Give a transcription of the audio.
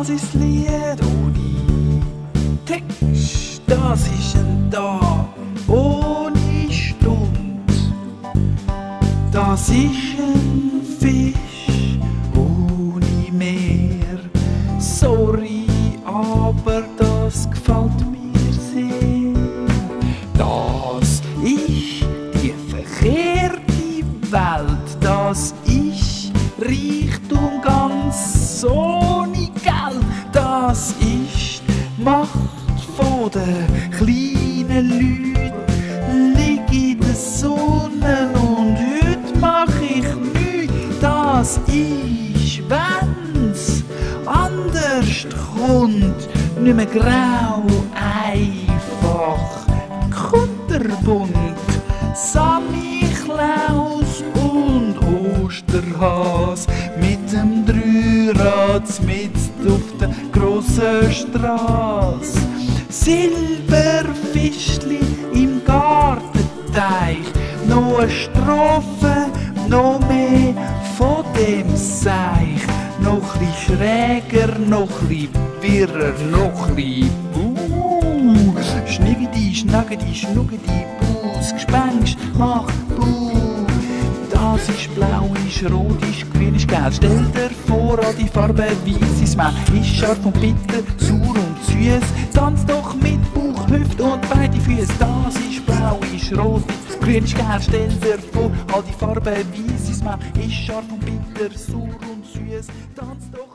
Das ist das Lied ohne Text, das ist ein Tag ohne Stund. Das ist ein Fisch ohne Meer. Sorry, aber das gefällt mir sehr. Das ist die verkehrte Welt, das ist Reichtum ganz ohne Geld. Das ist die Macht von den kleinen Leuten. Lieg in der Sonne und heute mach ich nichts. Das ist, wenn's anders kommt, nicht mehr grau, einfach kunterbunt. Sammy Klaus und Osterhas mit dem Dreirad mitten auf der grossen Strasse. Silberfischli im Gartenteich, noch eine Strophe, noch mehr von dem Seich. Noch ein schräger, noch ein wirrer, noch ein Schniggedi, Schnaggedi, Schnuggedi, Bus, Gespenst, mach Buh. Das ist blau, ist rot, ist grün, ist gelb. Stell dir vor, all die Farben weiss ist man. Ist scharf und bitter, sauer und süß. Tanz doch mit Bauch, Hüfte und beide Füße. Das ist blau, ist rot, ist grün, ist gelb. Stell dir vor, all die Farben weiss ist man. Ist scharf und bitter, sauer und süß. Tanz doch